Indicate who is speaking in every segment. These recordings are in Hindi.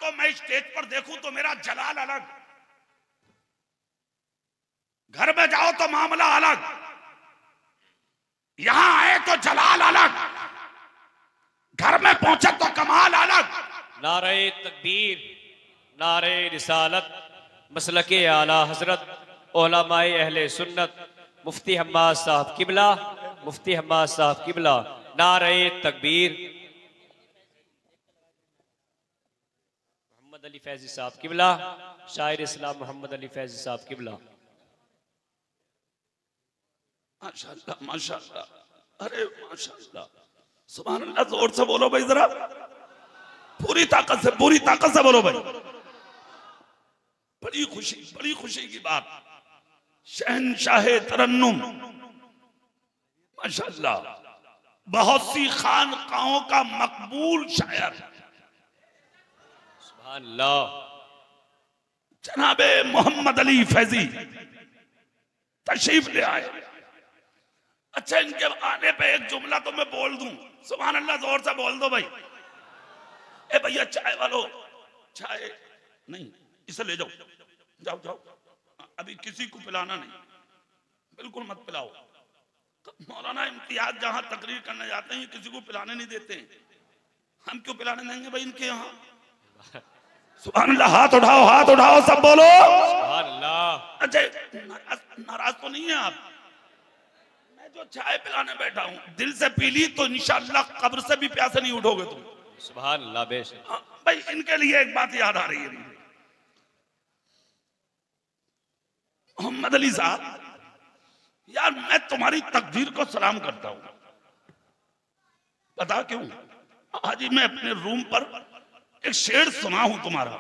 Speaker 1: को मैं स्टेज पर देखूं तो मेरा जलाल अलग, घर में जाओ तो मामला अलग, यहां आए तो जलाल अलग, घर में पहुंचे तो कमाल अलग।
Speaker 2: नारे तकबीर, नारे रिसालत, मसलके आला हजरत उलमाए अहले सुन्नत, मुफ्ती हम्माद साहब किबला, मुफ्ती हम्माद साहब किबला, नारे तकबीर। मोहम्मद अली फैजी साहब किबला, शायर इस्लाम मोहम्मद अली फैजी साहब किबला।
Speaker 1: माशाअल्लाह माशाअल्लाह, अरे माशाअल्लाह, सुभान अल्लाह। जोर से बोलो भाई, जरा पूरी ताकत से, पूरी ताकत से बोलो भाई। बड़ी खुशी की बात, शहनशाहे तरन्नुम माशाअल्लाह, बहुत सी खानकाहों का मकबूल शायर
Speaker 2: सुभान अल्लाह,
Speaker 1: जनाबे मोहम्मद अली फैजी तशरीफ ले आए। अच्छा, इनके आने पे एक जुमला तो मैं बोल दूं, सुभान अल्लाह, जोर से बोल दो भाई। ए भैया चाय वालों, चाय नहीं, इसे ले जाओ, जाओ जाओ, अभी किसी को पिलाना नहीं, बिल्कुल मत पिलाओ। तो मौलाना इम्तियाज जहां तकरीर करने जाते हैं किसी को पिलाने नहीं देते हैं, हम क्यों पिलाने देंगे भाई इनके यहाँ। सुभान अल्लाह, हाथ उठाओ, हाथ उठाओ, सब बोलो
Speaker 2: सुभान अल्लाह।
Speaker 1: अच्छा, नाराज तो नहीं है आप? मैं जो चाय पिलाने बैठा हूं, दिल से पी ली तो इंशाअल्लाह कब्र से भी प्यासे नहीं उठोगे तुम।
Speaker 2: सुभान अल्लाह। बेशक
Speaker 1: भाई, इनके लिए एक बात याद आ रही है मुझे। मोहम्मद अली साहब, यार मैं तुम्हारी तकदीर को सलाम करता हूं, पता क्यों? आज ही मैं अपने रूम पर एक शेर सुना हूं तुम्हारा,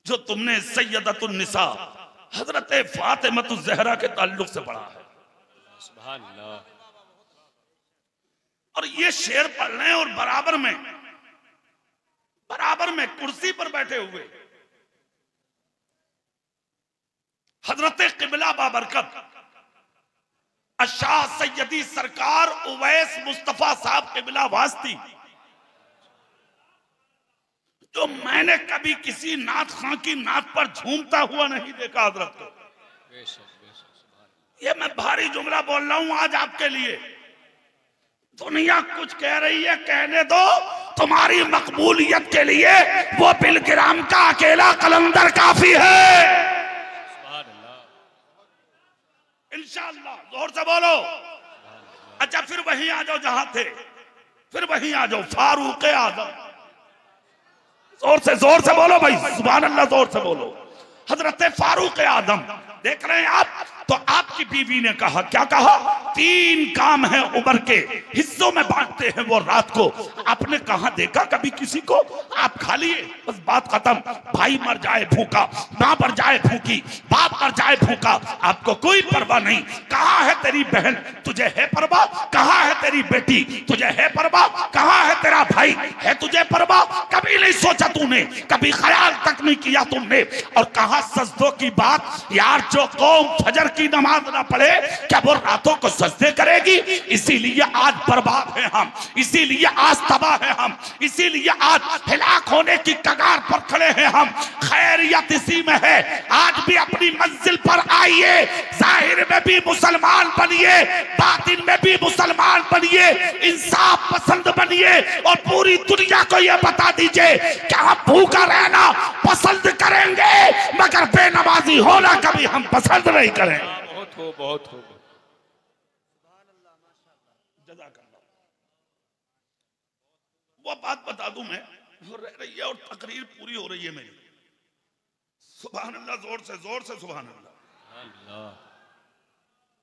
Speaker 1: जो तुमने सैयदतुन निसा हजरत फातिमतुज ज़हरा के ताल्लुक से पढ़ा है।
Speaker 2: सुभान अल्लाह।
Speaker 1: और ये शेर पढ़ रहे हैं और बराबर में कुर्सी पर बैठे हुए हजरत किबला बाबरकत अशाह सैयदी सरकार उवैस मुस्तफा साहब किबला वास्ती, जो मैंने कभी किसी नात खां की नात पर झूमता हुआ नहीं देखा हजरत को। ये मैं भारी जुमला बोल रहा हूं आज आपके लिए। दुनिया कुछ कह रही है, कहने दो, तुम्हारी मकबूलियत के लिए वो बिलकिराम का अकेला कलंदर काफी है। इंशाअल्लाह, जोर से बोलो। अच्छा, फिर वहीं आ जाओ जहां थे, फिर वहीं आ जाओ, फारूक आजम। जोर से बोलो भाई, सुभान अल्लाह, जोर से बोलो। हजरत फारूक आजम देख रहे हैं आप, तो आपकी बीवी ने कहा, क्या कहा? 3 काम है उम्र के, हिस्सों में बांटते हैं वो रात को। आपने कहा देखा कभी किसी को? आप खा लिए, बस बात खत्म। भाई मर जाए भूखा, मां मर जाए भूखी, बाप मर जाए भूखा, आपको कोई परवाह नहीं। कहाँ है तेरी बहन, तुझे है परवाह? कहाँ है तेरी बेटी, तुझे है परवाह? कहाँ है तेरा भाई, है तुझे परवाह? कभी नहीं सोचा तूने, कभी ख्याल तक नहीं किया तुमने। और कहा सजदों की बात, यार जो कौम फजर की नमाज ना पढ़े क्या वो रातों को सजदे करेगी? इसीलिए आज बर्बाद है हम, इसीलिए आज तबाह है हम, इसीलिए आज हिलाक होने की कगार पर खड़े हैं हम। खैरियत इसी में है, आज भी अपनी मंजिल पर आइए, जाहिर में भी मुसलमान बनिए, बातिन में भी मुसलमान बनिए, इंसाफ पसंद बनिए और पूरी दुनिया को यह बता दीजिए कि हम भूखा रहना पसंद करेंगे मगर बेनमाजी होना कभी हम पसंद नहीं करें।
Speaker 2: बहुत हो।
Speaker 1: वो बात बता दूं मैं, वो रह रही है और तकरीर पूरी हो रही है मेरी। सुभान अल्लाह, जोर से सुभान अल्लाह।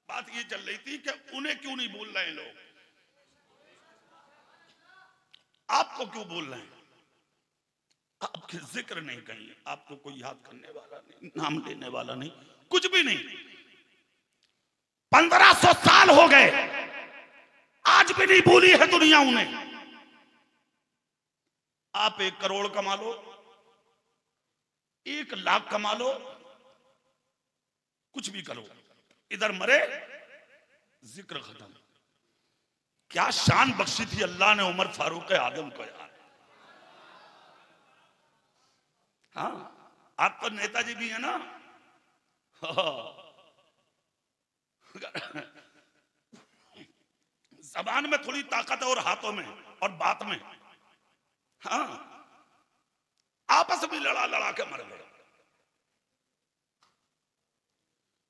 Speaker 1: बात ये चल रही थी कि उन्हें क्यों नहीं बोल रहे हैं लोग, आपको क्यों बोल रहे हैं? आपके जिक्र नहीं, कहीं आपको कोई याद करने वाला नहीं, नाम लेने वाला नहीं, कुछ भी नहीं। 1500 साल हो गए, आज भी नहीं भूली है दुनिया उन्हें। आप 1 करोड़ कमा लो, 1 लाख कमा लो, कुछ भी करो, इधर मरे जिक्र खत्म। क्या शान बख्शी थी अल्लाह ने उमर फारूक आजम को यार। हाँ, आप तो नेताजी भी है ना। जबान में थोड़ी ताकत है और हाथों में और बात में। हाँ, आपस में लड़ा लड़ा के मर गए।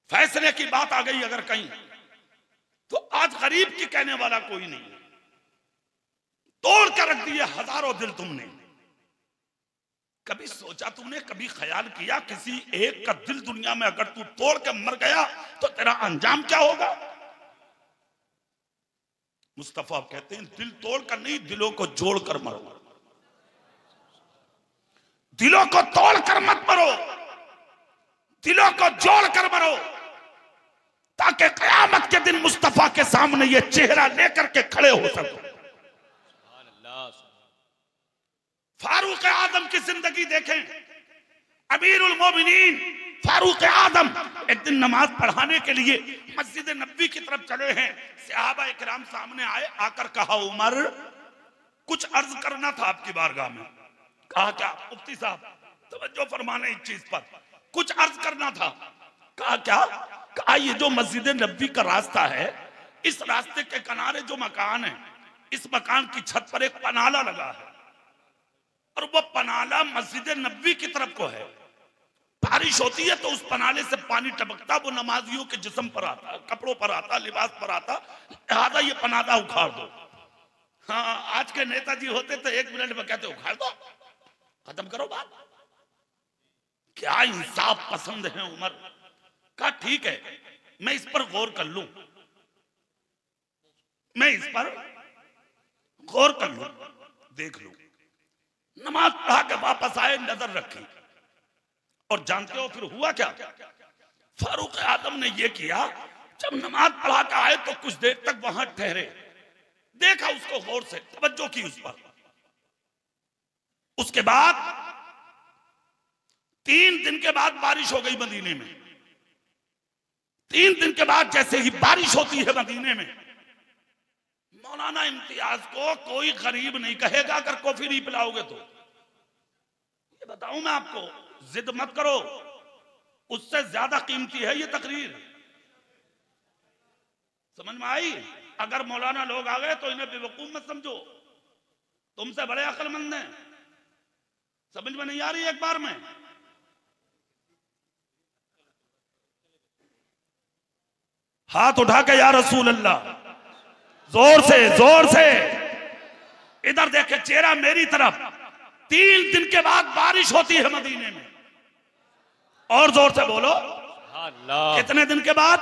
Speaker 1: फैसले की बात आ गई अगर कहीं, तो आज गरीब की कहने वाला कोई नहीं है। तोड़ कर रख दिए हजारों दिल तुमने। कभी सोचा तुमने, कभी ख्याल किया किसी एक का दिल दुनिया में अगर तू तोड़ के मर गया तो तेरा अंजाम क्या होगा? मुस्तफा कहते हैं दिल तोड़ कर नहीं, दिलों को जोड़ कर मरो। दिलों को तोड़ कर मत मरो, दिलों को जोड़ कर मरो, ताकि कयामत के दिन मुस्तफा के सामने ये चेहरा लेकर के खड़े हो सको। फारूक आजम की जिंदगी देखें। अमीरुल मोमिनीन फारूक आजम एक दिन नमाज पढ़ाने के लिए मस्जिद नबवी की तरफ चले हैं। सहाबा इकराम सामने आए, आकर कहा उमर कुछ अर्ज करना था आपकी बारगाह में। कहा क्या? मुफ्ती साहब तवज्जो फरमाने इस चीज पर, कुछ अर्ज करना था। कहा क्या? कहा ये जो मस्जिद नबवी का रास्ता है, इस रास्ते के किनारे जो मकान है, इस मकान की छत पर एक पनाला लगा है और वो पनाला मस्जिद नबवी की तरफ को है। बारिश होती है तो उस पनाले से पानी टपकता, वो नमाजियों के जिस्म पर आता, कपड़ों पर आता, लिबास पर आता। लिहाजा ये पनाला उखाड़ दो। हाँ, आज के नेताजी होते तो 1 मिनट में कहते उखाड़ दो, खत्म करो बात। क्या इंसाफ पसंद है उमर। कहा ठीक है, मैं इस पर गौर कर लूं, मैं इस पर गौर कर लूं, देख लूं। नमाज पढ़ा के वापस आए, नजर रखी, और जानते हो फिर हुआ क्या? फारूक आजम ने यह किया, जब नमाज पढ़ा के आए तो कुछ देर तक वहां ठहरे, देखा उसको गौर से, तवज्जो की उस पर। उसके बाद 3 दिन के बाद बारिश हो गई मदीने में। 3 दिन के बाद जैसे ही बारिश होती है मदीने में, मौलाना इम्तियाज को कोई गरीब नहीं कहेगा अगर कॉफी नहीं पिलाओगे तो। ये बताऊं मैं आपको, जिद मत करो, उससे ज्यादा कीमती है ये तकरीर। समझ में आई? अगर मौलाना लोग आ गए तो इन्हें बेवकूफ मत समझो, तुमसे बड़े अक्लमंद हैं। समझ में नहीं आ रही एक बार में? हाथ उठा के या रसूल अल्लाह, जोर से जोर से। इधर देखे चेहरा मेरी तरफ। 3 दिन के बाद बारिश होती है मदीने में, और जोर से बोलो अल्लाह। कितने दिन के बाद?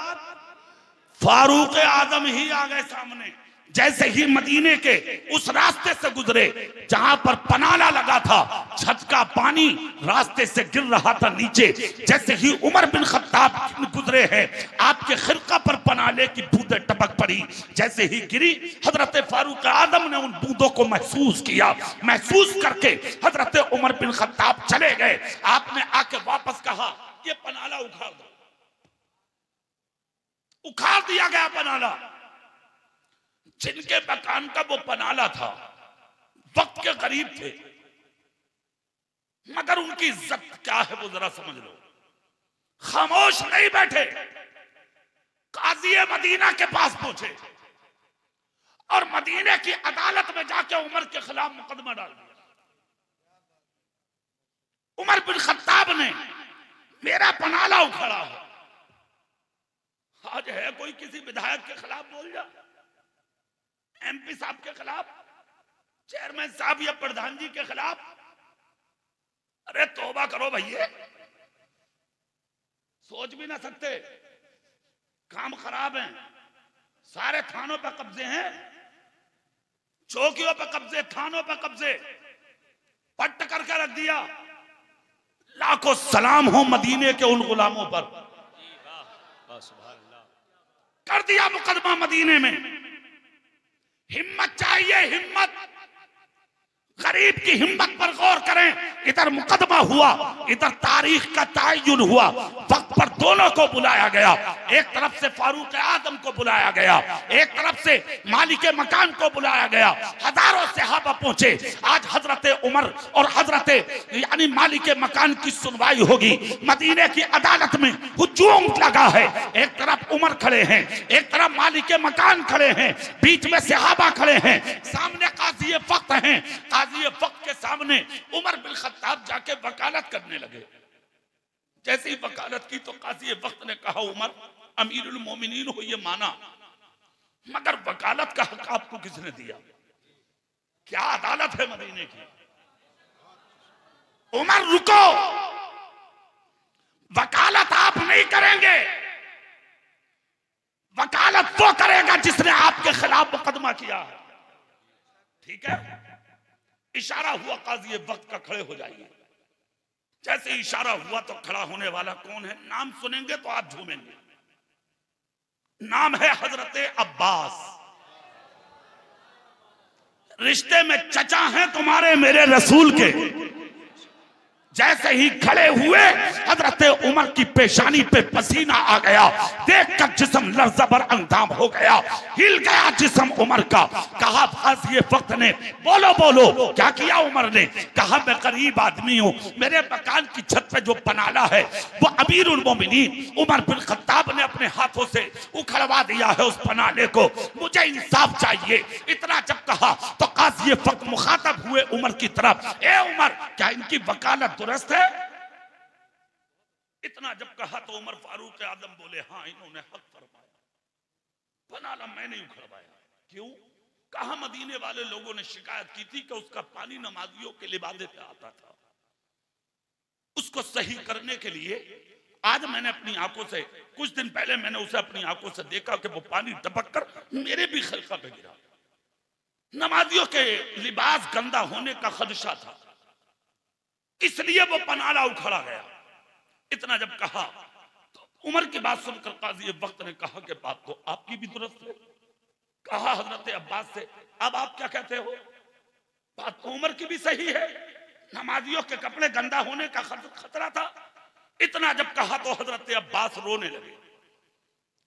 Speaker 1: फारूक आजम ही आ गए सामने। जैसे ही मदीने के उस रास्ते से गुजरे जहां पर पनाला लगा था, छत का पानी रास्ते से गिर रहा था नीचे। जैसे ही उमर बिन खत्ताब गुजरे हैं, आपके खिरका पर पनाले की बूंदें टपक पड़ी। जैसे ही गिरी, हजरत फारूक आजम ने उन बूंदों को महसूस किया। महसूस करके हजरत उमर बिन खत्ताब चले गए। आपने आके वापस कहा ये पनाला उखाड़ दो। उखाड़ दिया गया पनाला। जिनके मकान का वो पनाला था, वक्त के करीब थे, मगर उनकी इज्जत क्या है वो जरा समझ लो। खामोश नहीं बैठे, काजी मदीना के पास पहुंचे और मदीने की अदालत में जाके उमर के खिलाफ मुकदमा डाल दिया। उमर बिन खत्ताब ने मेरा पनाला उखाड़ा है। आज है कोई किसी विधायक के खिलाफ बोल जा, एमपी साहब के खिलाफ, चेयरमैन साहब या प्रधान जी के खिलाफ? अरे तौबा करो भैया, सोच भी ना सकते। काम खराब है, सारे थानों पर कब्जे हैं, चौकियों पर कब्जे, थानों पर कब्जे, पट्ट करके रख दिया। लाखों सलाम हो मदीने के उन गुलामों पर। कर दिया मुकदमा मदीने में। हिम्मत चाहिए, हिम्मत। गरीब की हिम्मत पर गौर करें। इधर मुकदमा हुआ, इधर तारीख का तयन हुआ, वक्त पर दोनों को बुलाया गया। एक तरफ से फारूक आदम को बुलाया गया, एक तरफ से मालिक मकान को बुलाया गया। हजारों सहाबा पहुंचे। आज हजरत उमर और हजरत यानी मालिक मकान की सुनवाई होगी। मदीने की अदालत में हुजूम लगा है। एक तरफ उमर खड़े हैं, एक तरफ मालिक मकान खड़े हैं, बीच में सहाबा खड़े हैं, सामने काजी वक्त हैं। काजी वक्त के सामने उमर बिन खत्ताब जाके वकालत करने लगे। जैसे ही वकालत की तो काजी वक्त ने कहा, उमर अमीरुल मोमिनीन हो ये माना, मगर वकालत का हक आपको किसने दिया? क्या अदालत है मदीने की? उमर रुको, वकालत आप नहीं करेंगे, वकालत वो करेगा जिसने आपके खिलाफ मुकदमा किया है। ठीक है, इशारा हुआ काजी वक्त का, खड़े हो जाइए। जैसे इशारा हुआ तो खड़ा होने वाला कौन है? नाम सुनेंगे तो आप झूमेंगे। नाम है हजरत अब्बास। रिश्ते में चचा हैं तुम्हारे मेरे रसूल के। जैसे ही खड़े हुए हजरत उमर की पेशानी पे पसीना आ गया, देखकर जिस्म लर्ज़बर अंदाम हो गया, हिल गया जिस्म उमर का। कहा ये वक्त ने, बोलो बोलो क्या किया उमर ने? कहा मैं गरीब आदमी हूं, मेरे मकान की छत पे जो पनाला है वो अमीरुल मोमिनीन उमर बिन खत्ताब ने अपने हाथों से उखड़वा दिया है उस पनाले को, मुझे इंसाफ चाहिए। इतना जब कहा तो काज़ी वक्त मुखातब हुए उमर की तरफ, ए उमर क्या इनकी वकालत दुरुस्त है? इतना जब कहा तो उमर फारूक आदम बोले, हाँ इन्होंने हक फरमाया, पनाला मैंने उखड़वाया। क्यों? कहा मदीने वाले लोगों ने शिकायत की थी कि उसका पानी नमाजियों के लिबादे पे आता था। उसको सही करने के लिए आज मैंने अपनी आंखों से, कुछ दिन पहले मैंने उसे अपनी आंखों से देखा कि वो पानी टपक कर मेरे भी खलका पे गिरा। नमाजियों के लिबास गंदा होने का खदशा था, इसलिए वो पनाला उखड़ा गया। इतना जब कहा तो उमर की बात सुनकर काजी वक्त ने कहा कि बात तो आपकी भी दुरुस्त है। कहा हजरत अब्बास से, अब आप क्या कहते हो? बात तो उमर की भी सही है, नमाजियों के कपड़े गंदा होने का खतरा था। इतना जब कहा तो हजरत अब्बास रोने लगे।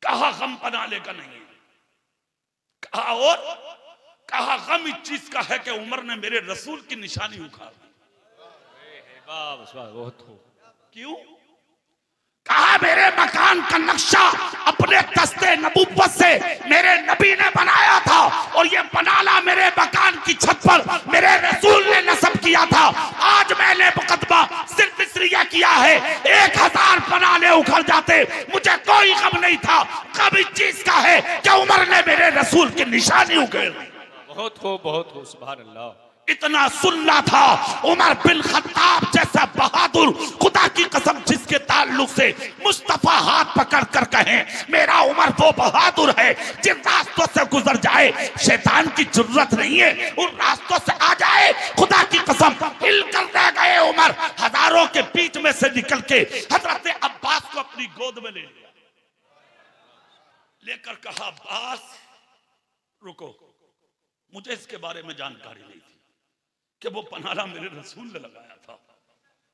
Speaker 1: कहा गम पनाले का नहीं है, कहा और कहा गम इस चीज का है कि उमर ने मेरे रसूल की निशानी उखाड़ दी। क्यों? कहा मेरे मकान का नक्शा अपने दस्ते नबूवत से मेरे नबी ने बनाया था, और ये पनाला मेरे मकान की छत पर मेरे रसूल ने नस्ब किया था। आज मैंने मुकदमा सिर्फ इसलिए किया है, 1000 पनाले उखड़ जाते मुझे कोई गम नहीं था। गम इस चीज का है कि उमर ने मेरे रसूल की निशानी उखेड़ दी।
Speaker 2: बहुत हो सुभान अल्लाह।
Speaker 1: इतना सुनना था उमर बिन खत्ताब जैसा बहादुर, खुदा की कसम जिसके ताल्लुक से मुस्तफा हाथ पकड़ कर कहें मेरा उमर वो बहादुर है जिन रास्तों से गुजर जाए शैतान की जरूरत नहीं है, उन रास्तों से आ जाए। खुदा की कसम हिल कर रह गए उमर। हजारों के बीच में से निकल के हजरत अब्बास को अपनी गोद में ले लिया, लेकर कहा अब्बास रुको, मुझे इसके बारे में जानकारी नहीं थी कि वो पनाला मेरे रसूल ने लगाया था।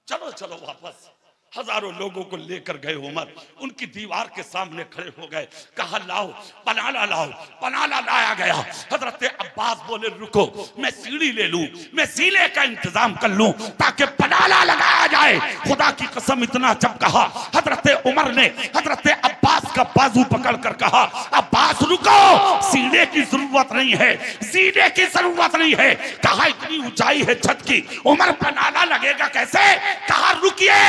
Speaker 1: चलो चलो वापस। हजारों लोगों को लेकर गए उमर, उनकी दीवार के सामने खड़े हो गए। कहा लाओ पनाला लाओ। पनाला लाया गया। हजरत अब्बास बोले रुको, मैं सीढ़ी ले लूं, मैं सीले का इंतजाम कर लूं ताकि पनाला लगाया जाए। खुदा की कसम इतना जब कहा हजरत उमर ने हजरत अब्बास का बाजू पकड़ कर कहा अब्बास रुको, सीढ़े की जरूरत नहीं है, सीढ़े की जरूरत नहीं है। कहा इतनी ऊंचाई है छत की, उमर पनाला लगेगा कैसे? कहा रुकिए।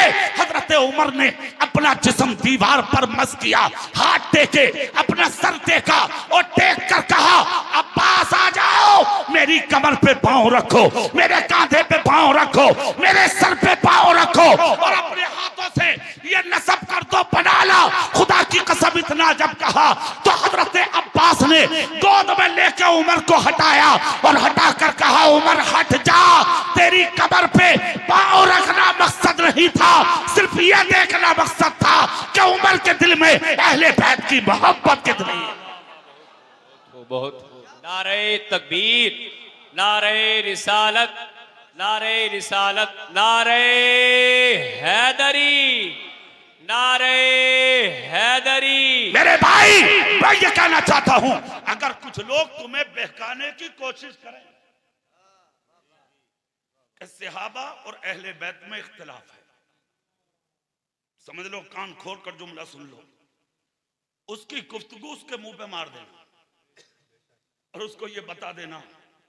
Speaker 1: हजरत उमर ने अपना जिस्म दीवार पर मस किया, हाथ टेके, अपना सर टेका और टेक कर कहा अब्बास आ जाओ, मेरी कमर पे पांव रखो, मेरे कांधे पे पांव रखो, मेरे सर पे पांव रखो और अपने हाथों से ये नस्ब कर दो पनाला। खुदा की कसम इतना जब कहा तो हजरत अब्बास ने गोद में लेकर उमर को हटाया और हटाकर कहा उमर हट जा, तेरी कमर पे पांव रखना मकसद नहीं था, सिर्फ यह देखना मकसद था कि उमर के दिल में अहले बैत की मोहब्बत कितनी है।
Speaker 2: बहुत नारे तकबीर, नारे रिसालत, नारे रिसालत, नारे हैदरी, नारे हैदरी।
Speaker 1: मेरे भाई, मैं ये कहना चाहता हूं, अगर कुछ लोग तुम्हें बहकाने की कोशिश करें कि सहाबा और अहले बैत में इख्तिलाफ है, समझ लो, कान खोल कर जुमला सुन लो, उसकी गुफ्तगू उसके मुंह पे मार देना और उसको ये बता देना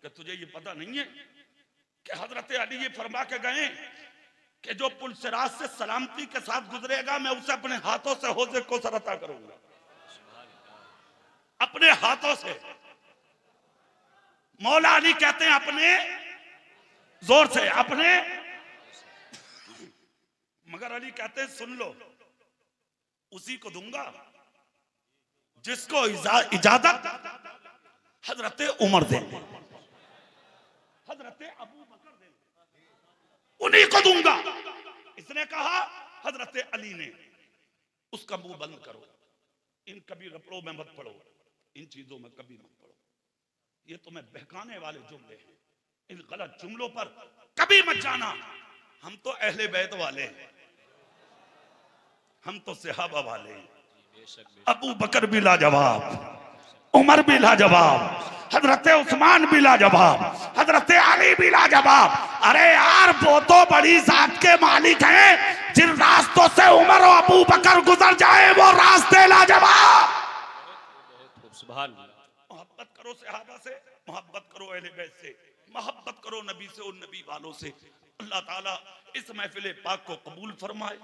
Speaker 1: कि तुझे ये पता नहीं है कि हजरत अली ये फरमा के गए कि जो पुलसिराज से सलामती के साथ गुजरेगा मैं उसे अपने हाथों से हौज़े कौसर अता करूंगा, अपने हाथों से। मौला अली कहते हैं अपने जोर से, अपने, मगर अली कहते हैं सुन लो, उसी को दूंगा जिसको इजाजत हजरत उमर देंगे, हजरत अबू बकर देंगे, उन्हीं को दूंगा। इसने कहा हजरत अली ने, उसका मुंह बंद करो, इन कभी रपड़ों में मत पड़ो, इन चीजों में कभी मत पड़ो, ये तुम्हें बहकाने वाले जुमले हैं, इन गलत जुमलों पर कभी मत जाना। हम तो अहले बैत वाले हैं, हम तो सहाबा वाले हैं। अबू बकर भी लाजवाब, उमर भी लाजवाब, हजरत उस्मान भी लाजवाब, हजरत अली भी लाजवाब। अरे यार, वो तो बड़ी जात के मालिक हैं, जिन रास्तों से उमर और अबू बकर गुजर जाए वो रास्ते लाजवाब। मोहब्बत करो सहाबा से, मोहब्बत करो अहले बैत से, मोहब्बत करो नबी से और नबी वालों से। अल्लाह ताला इस महफिल पाक को कबूल फरमाए,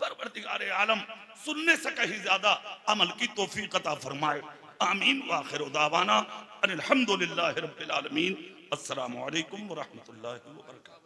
Speaker 1: परवरदिगार आलम सुनने से कहीं ज्यादा अमल की तौफीक अता फरमाए। आमीन व आखिर दावाना अनिल हम्दुलिल्लाहि रब्बिल आलमीन। अस्सलामु अलैकुम व रहमतुल्लाहि व बरकातहू।